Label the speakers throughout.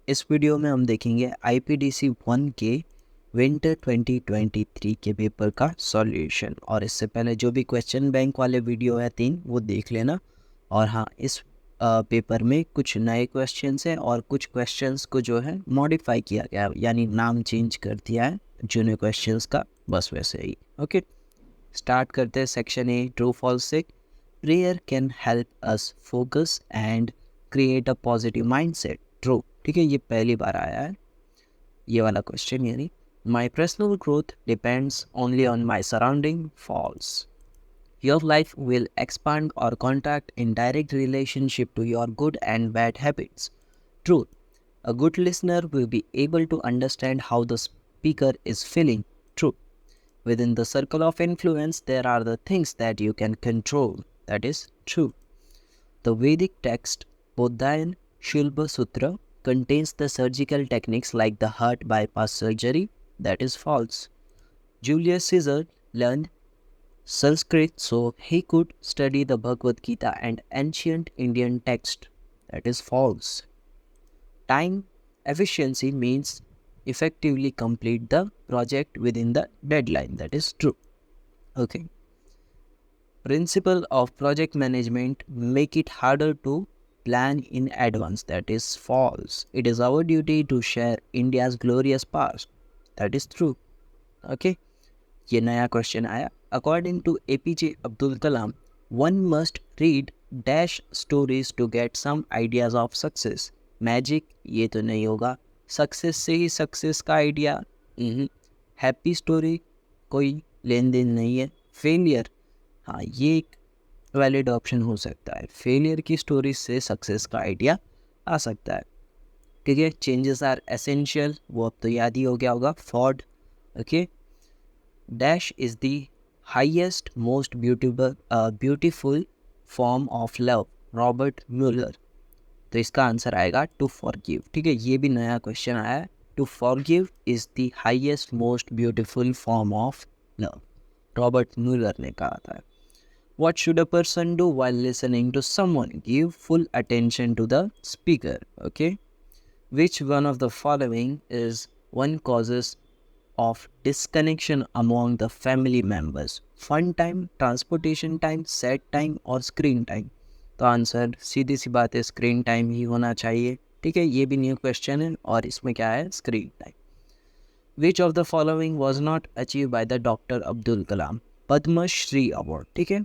Speaker 1: इस वीडियो में हम देखेंगे IPDC 1 के विंटर 2023 के पेपर का सॉल्यूशन। और इससे पहले जो भी क्वेश्चन बैंक वाले वीडियो है 3 वो देख लेना। और हाँ, इस पेपर में कुछ नए क्वेश्चंस हैं और कुछ क्वेश्चंस को जो है मॉडिफाई किया गया है, यानी नाम चेंज कर दिया है जूनियर क्वेश्चंस का, बस वैसे ही। ओके, स्टार्ट करते हैं। सेक्शन ए, ट्रू फॉल्स से। Prayer can help us focus and create a positive mindset. True, ठीक है, ये पहली बार आया है ये वाला क्वेश्चन, यानी my personal growth depends only on my surrounding. False, your life will expand और contact in direct relationship to your good and bad habits. True, a good listener will be able to understand how the speaker is feeling. True, within the circle of influence, there are the things that you can control. That is true. The Vedic text Bodhayan Shilpa Sutra contains the surgical techniques like the heart bypass surgery. That is false. Julius Caesar learned Sanskrit so he could study the Bhagavad Gita and ancient Indian text. That is false. Time efficiency means effectively complete the project within the deadline. That is true. Okay. Principle of project management make it harder to plan in advance. That is false. It is our duty to share India's glorious past. That is true. Okay. ये नया question आया। According to APJ Abdul Kalam, one must read dash stories to get some ideas of success. Magic, ये तो नहीं होगा। Success से ही success का idea, happy story कोई लेन देन नहीं है। फेलियर, हाँ, ये एक वैलिड ऑप्शन हो सकता है। फेलियर की स्टोरी से सक्सेस का आइडिया आ सकता है। ठीक है, चेंजेस आर एसेंशियल, वो अब तो याद ही हो गया होगा। Ford, okay. Dash is the highest most beautiful form of love, Robert Muller. तो इसका आंसर आएगा टू फॉरगिव। ठीक है, ये भी नया क्वेश्चन आया है। To forgive is the highest most beautiful form of love, Robert Muller ने कहा था। What should a person do while listening to someone? Give full attention to the speaker. Okay, which one of the following is one causes of disconnection among the family members? Fun time, transportation time, sad time और screen time? तो answer सीधी सी बात है, screen time ही होना चाहिए। ठीक है, ये भी न्यू क्वेश्चन है और इसमें क्या है, screen time. Which of the following was not achieve by the doctor Abdul Kalam? Padmashri award. ठीक है,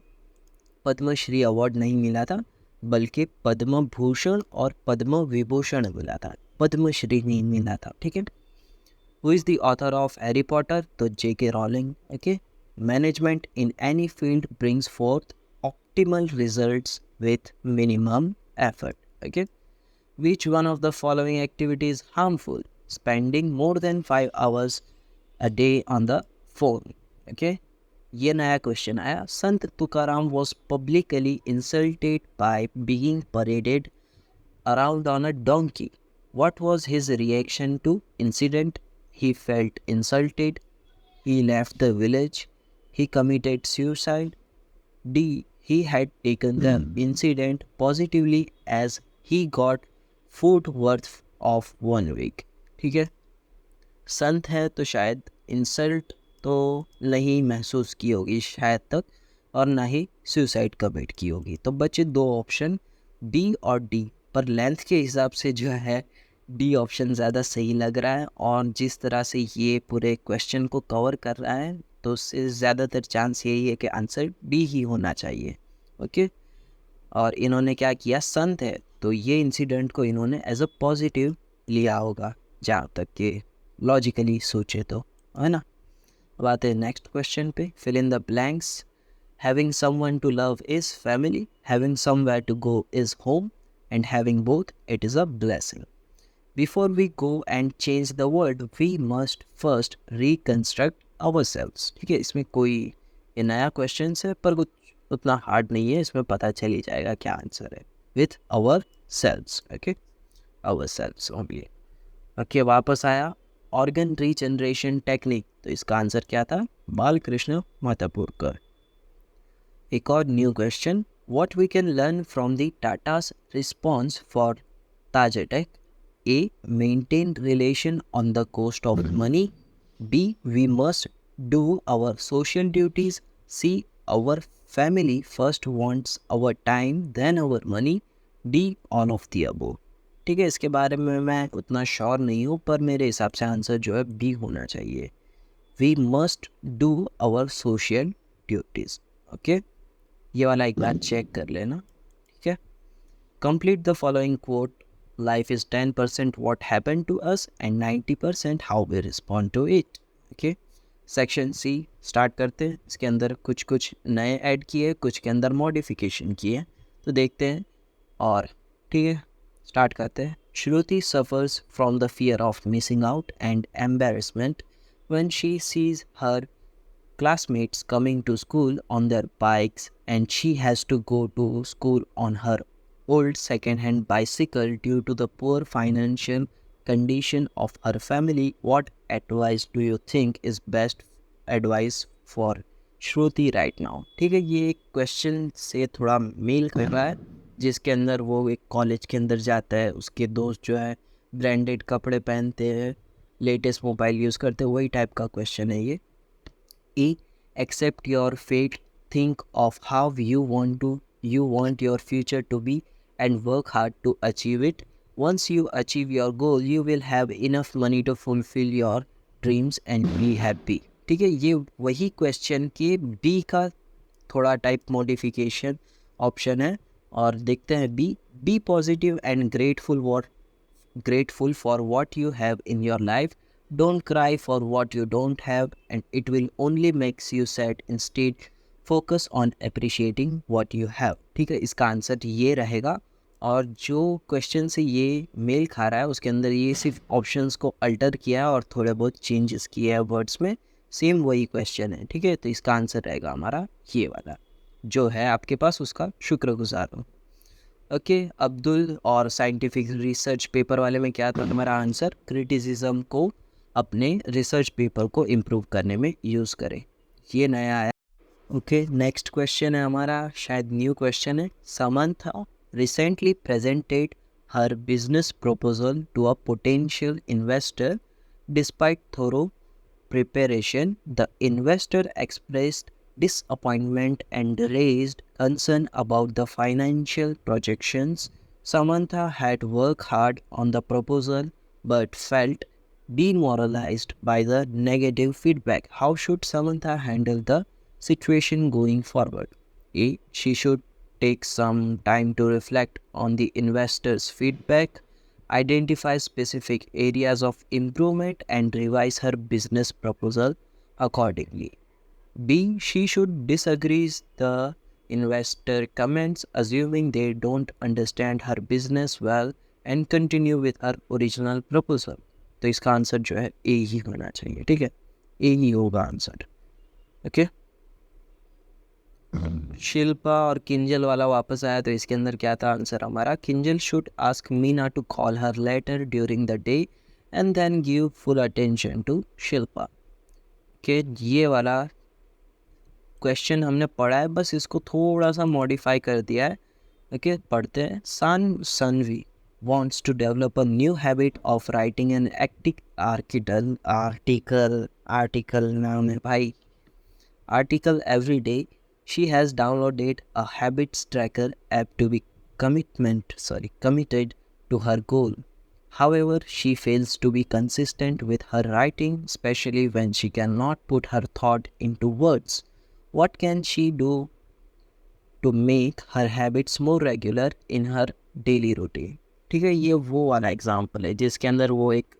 Speaker 1: पद्मश्री अवार्ड नहीं मिला था, बल्कि पद्म भूषण और पद्म विभूषण मिला था, पद्मश्री नहीं मिला था। ठीक है। Who is the author of Harry Potter? तो J.K. Rowling. Okay. Management in any field brings forth optimal results with minimum effort. Okay. Which one of the following activities is harmful? Spending more than 5 hours a day on the phone. Okay. ये नया question आया। संत Tukaram was publicly insulted by being paraded around on a donkey. What was his reaction to incident? He felt insulted. He left the village. He committed suicide. D. He had taken the incident positively as he got food worth of 1 week. ठीक है, संत है तो शायद insult तो नहीं महसूस की होगी शायद तक, और ना ही सुसाइड कमिट की होगी। तो बचे 2 ऑप्शन, बी और डी। पर लेंथ के हिसाब से जो है डी ऑप्शन ज़्यादा सही लग रहा है, और जिस तरह से ये पूरे क्वेश्चन को कवर कर रहा है तो उससे ज़्यादातर चांस यही है कि आंसर डी ही होना चाहिए। ओके, और इन्होंने क्या किया, संत है तो ये इंसिडेंट को इन्होंने एज अ पॉजिटिव लिया होगा, जहाँ तक कि लॉजिकली सोचे तो, है ना। अब आते हैं नेक्स्ट क्वेश्चन पे। Fill in the blanks. Having someone to love is family, having somewhere to go is home, and having both it is a blessing. Before we go and change the world, we must first reconstruct ourselves. ठीक है, इसमें कोई ये नया question है पर कुछ उतना हार्ड नहीं है, इसमें पता चल ही जाएगा क्या आंसर है। With ourselves, okay, ourselves only. Okay, वापस आया ऑर्गन रीजनरेशन टेक्निक, तो इसका आंसर क्या था, बालकृष्ण मातापुरकर। एक और new question, what we can learn from the Tata's response for Taj attack? A. Maintain relation on the cost of money. B. We must do our social duties. C. Our family first wants our time then our money. D. All of the above. ठीक है, इसके बारे में मैं उतना sure नहीं हूँ, पर मेरे हिसाब से आंसर जो है बी होना चाहिए. We must do our social duties. Okay, ये वाला एक बार चेक कर लेना. ठीक है. Complete the following quote. Life is 10% what happened to us and 90% how we respond to it. Okay, section C start करते हैं. इसके अंदर कुछ कुछ नए ऐड किए, कुछ के अंदर मॉडिफिकेशन किए, तो देखते हैं. और ठीक है, स्टार्ट करते हैं. Shruti suffers from the fear of missing out and embarrassment when she sees her classmates coming to school on their bikes and she has to go to school on her old second-hand bicycle due to the poor financial condition of her family. What advice do you think is best advice for Shruti right now? ठीक है, ये एक question से थोड़ा mail कर रहा है, जिसके अंदर वो एक कॉलेज के अंदर जाता है, उसके दोस्त जो है ब्रांडेड कपड़े पहनते हैं, लेटेस्ट मोबाइल यूज़ करते हैं, वही टाइप का क्वेश्चन है ये. E. Accept your fate. Think of how you want your future to be and work hard to achieve it. Once you achieve your goal, you will have enough money to fulfill your dreams and be happy. ठीक है, ये वही question के B का थोड़ा type modification option है. और देखते हैं B. Be positive and grateful for what you have in your life. Don't cry for what you don't have and it will only makes you sad. Instead focus on appreciating what you have. ठीक है, इसका answer ये रहेगा. और जो question से ये mail खा रहा है उसके अंदर ये सिर्फ ऑप्शंस को अल्टर किया है और थोड़े बहुत चेंजेस किए हैं वर्ड्स में. सेम वही क्वेश्चन है. ठीक है, तो इसका आंसर रहेगा हमारा ये वाला. जो है आपके पास उसका शुक्रगुजार हूँ. ओके, अब्दुल और साइंटिफिक रिसर्च पेपर वाले में क्या था हमारा आंसर? क्रिटिसिज्म को अपने रिसर्च पेपर को इम्प्रूव करने में यूज़ करें. ये नया आया. ओके, नेक्स्ट क्वेश्चन है हमारा, शायद न्यू क्वेश्चन है. Samantha recently presented her business proposal to a potential investor. Despite thorough preparation, the investor expressed disappointment and raised concern about the financial projections. Samantha had worked hard on the proposal but felt demoralized by the negative feedback. How should Samantha handle the situation going forward? A. She should take some time to reflect on the investor's feedback, identify specific areas of improvement and revise her business proposal accordingly. B. She should disagree the investor comments, assuming they don't understand her business well and continue with her original proposal. तो इसका answer जो है ए ही होना चाहिए. ठीक है, ए ही होगा answer. Okay, Shilpa और किंजल वाला वापस आया, तो इसके अंदर क्या था आंसर हमारा? Kinjal should ask Meena to call her later during the day and then give full attention to Shilpa. के ये वाला क्वेश्चन हमने पढ़ा है, बस इसको थोड़ा सा मॉडिफाई कर दिया है. ओके, पढ़ते हैं. Sanvi wants to develop a new habit of writing an article नाम है भाई, article every day. She has downloaded a habits tracker app to be committed to her goal. However, she fails to be consistent with her writing, especially when she cannot put her thought into words. What can she do to make her habits more regular in her daily routine? ठीक है, ये वो वाला example है जिसके अंदर वो एक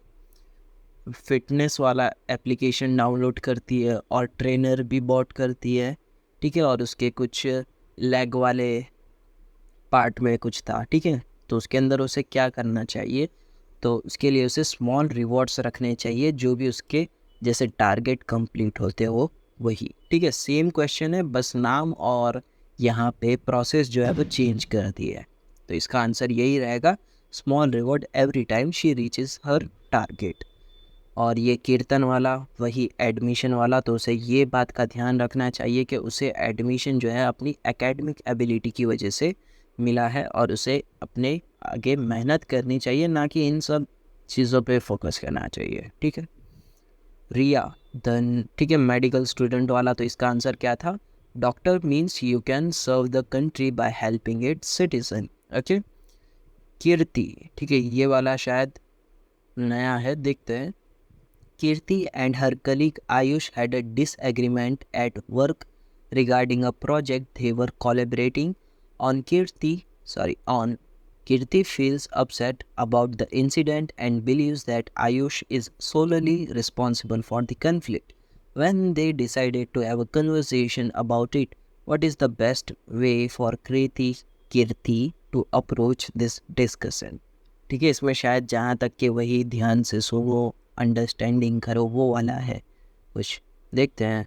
Speaker 1: फिटनेस वाला एप्लीकेशन डाउनलोड करती है और ट्रेनर भी बॉट करती है. ठीक है, और उसके कुछ लेग वाले पार्ट में कुछ था. ठीक है, तो उसके अंदर उसे क्या करना चाहिए? तो उसके लिए उसे स्मॉल रिवॉर्ड्स रखने चाहिए, जो भी उसके जैसे टारगेट कंप्लीट होते हो वही. ठीक है, सेम क्वेश्चन है, बस नाम और यहाँ पे प्रोसेस जो है वो चेंज कर दिया है. तो इसका आंसर यही रहेगा, small reward every time she reaches her target. और ये कीर्तन वाला वही एडमिशन वाला, तो उसे ये बात का ध्यान रखना चाहिए कि उसे एडमिशन जो है अपनी एकेडमिक एबिलिटी की वजह से मिला है और उसे अपने आगे मेहनत करनी चाहिए, ना कि इन सब चीज़ों पे फोकस करना चाहिए। ठीक है। रिया देन, ठीक है, मेडिकल स्टूडेंट वाला, तो इसका आंसर क्या था? Doctor means you can serve the country by helping its citizen. Okay. Kirti, ठीक है, ये वाला शायद नया है, देखते हैं। Kirti and her colleague Ayush had a disagreement at work regarding a project they were collaborating on. Kirti feels upset about the incident and believes that Ayush is solely responsible for the conflict. When they decided to have a conversation about it, what is the best way for Kirti to approach this discussion? ठीक है, इसमें शायद जहाँ तक कि वही ध्यान से सुनो, अंडरस्टैंडिंग करो, वो वाला है कुछ। देखते हैं।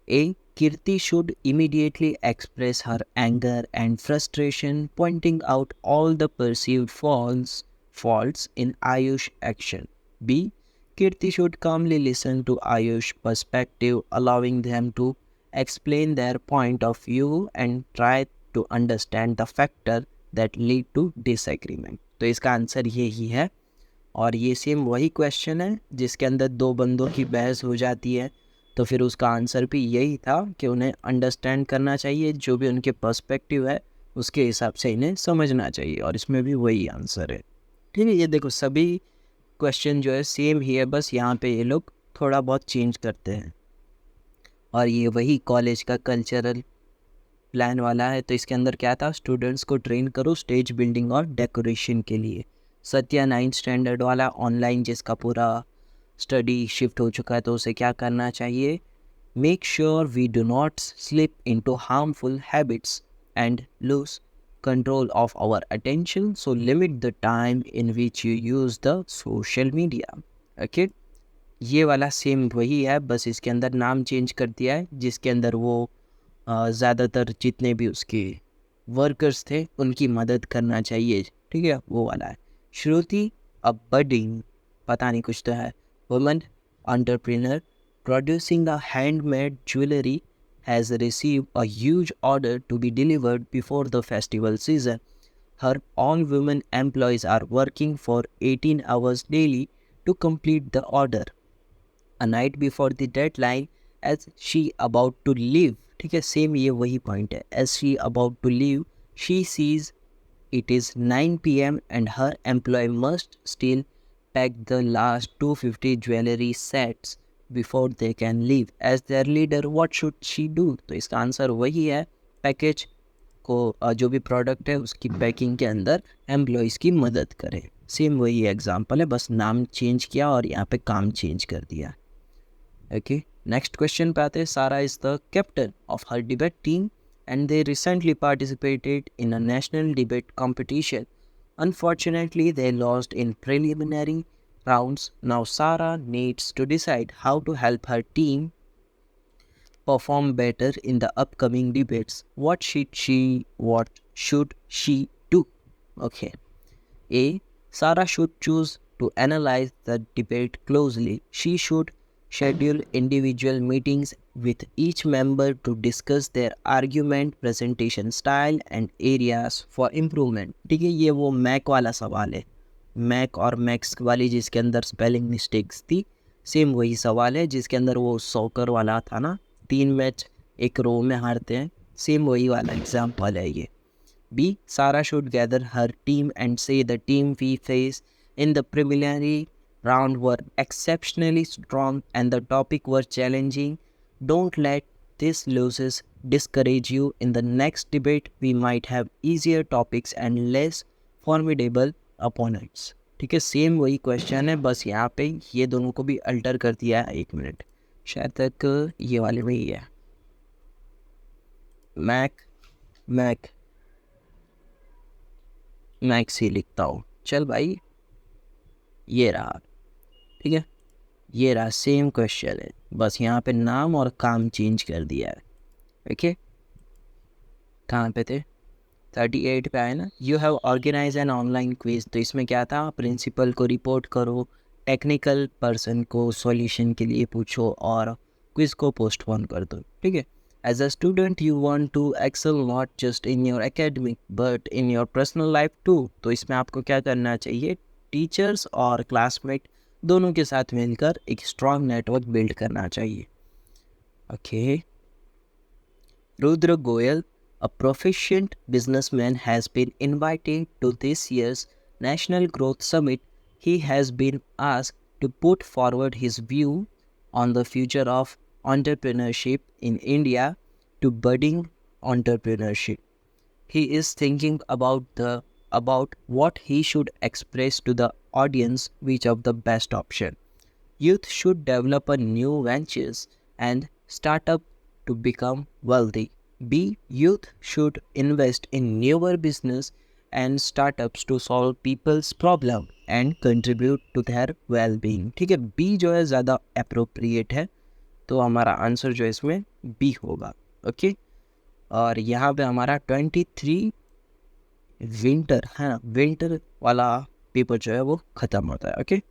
Speaker 1: ए, Kirti should immediately express her anger and frustration, pointing out all the perceived faults in Ayush's action. B, Kirti should calmly listen to Ayush's perspective, allowing them to explain their point of view and try to understand the factor that lead to disagreement. तो इसका answer यही है। और ये same वही question है जिसके अंदर दो बंदों की बहस हो जाती है, तो फिर उसका आंसर भी यही था कि उन्हें अंडरस्टैंड करना चाहिए, जो भी उनके पर्सपेक्टिव है उसके हिसाब से इन्हें समझना चाहिए, और इसमें भी वही आंसर है। ठीक है, ये देखो सभी क्वेश्चन जो है सेम ही है, बस यहाँ पे ये लोग थोड़ा बहुत चेंज करते हैं। और ये वही कॉलेज का कल्चरल प्लान वाला है, तो इसके अंदर क्या था? स्टूडेंट्स को ट्रेन करो स्टेज बिल्डिंग और डेकोरेशन के लिए। सत्या 9th स्टैंडर्ड वाला ऑनलाइन जिसका पूरा स्टडी शिफ्ट हो चुका है, तो उसे क्या करना चाहिए? Make sure we do not slip into harmful habits and lose control of our attention, so limit the time in which you use the social media. Okay, ये वाला सेम वही है, बस इसके अंदर नाम चेंज कर दिया है, जिसके अंदर वो ज़्यादातर जितने भी उसके वर्कर्स थे उनकी मदद करना चाहिए। ठीक है, वो वाला है। श्रुति, अ बडिंग, पता नहीं कुछ तो है, woman entrepreneur producing a handmade jewelry, has received a huge order to be delivered before the festival season. Her all women employees are working for 18 hours daily to complete the order. A night before the deadline, as she about to leave, ठीक है, same ये वही point है। as she about to leave, she sees it is 9 p.m. and her employee must still pack the last 250 jewelry sets before they can leave. As their leader, what should she do? तो इसका answer वही है, package को जो भी product है उसकी packing के अंदर एम्प्लॉयज़ की मदद करें। सेम वही एग्जांपल है, बस नाम चेंज किया और यहाँ पे काम चेंज कर दिया। ओके, नेक्स्ट क्वेश्चन पे आते हैं। सारा is the captain of her debate team and they recently participated in a national debate competition. Unfortunately, they lost in preliminary rounds. Now Sarah needs to decide how to help her team perform better in the upcoming debates. What should she do? Okay. A, Sarah should choose to analyze the debate closely. She should schedule individual meetings with each member to discuss their argument, presentation style and areas for improvement. ठीक है, ये वो Mac वाला सवाल है, Mac और max वाली जिसके अंदर स्पेलिंग मिस्टेक्स थी, सेम वही सवाल है जिसके अंदर वो सॉकर वाला था ना, 3 मैच एक रो में हारते हैं, सेम वही वाला एग्जाम्पल है ये। B, Sarah should gather her team and say the team we face in the preliminary round were exceptionally strong and the topic were challenging. Don't let this losses discourage you. In the next debate, we might have easier topics and less formidable opponents. ठीक है, same वही question है, बस यहाँ पे ये दोनों को भी अल्टर कर दिया है। 1 मिनट, शायद तक ये वाले में ही है। मैक्स ही लिखता हूँ, चल भाई, ये रहा। ठीक है, ये रहा, सेम क्वेश्चन है, बस यहाँ पे नाम और काम चेंज कर दिया है। ओके, कहाँ पे थे? 38 पे आए ना। You have organize an online quiz, तो इसमें क्या था? प्रिंसिपल को रिपोर्ट करो, टेक्निकल पर्सन को सॉल्यूशन के लिए पूछो और क्विज को पोस्टपोन कर दो। ठीक है, as a student you want to excel not just in your academic but in your personal life too. तो इसमें आपको क्या करना चाहिए, टीचर्स और क्लासमेट दोनों के साथ मिलकर एक स्ट्रॉन्ग नेटवर्क बिल्ड करना चाहिए। Okay. Rudra Goyal, a proficient businessman, has been invited to this year's National Growth Summit. He has been asked to put forward his view on the future of entrepreneurship in India to budding entrepreneurship. He is thinking about what he should express to the audience, which of the best option. Youth should develop a new ventures and start up to become wealthy. B. Youth should invest in newer business and startups to solve people's problem and contribute to their well-being। ठीक है, B जो है ज़्यादा appropriate है, तो हमारा answer जो है इसमें बी होगा। ओके। और यहाँ पे हमारा 23 विंटर है ना, विंटर वाला पेपर जो है वो ख़त्म होता है। ओके।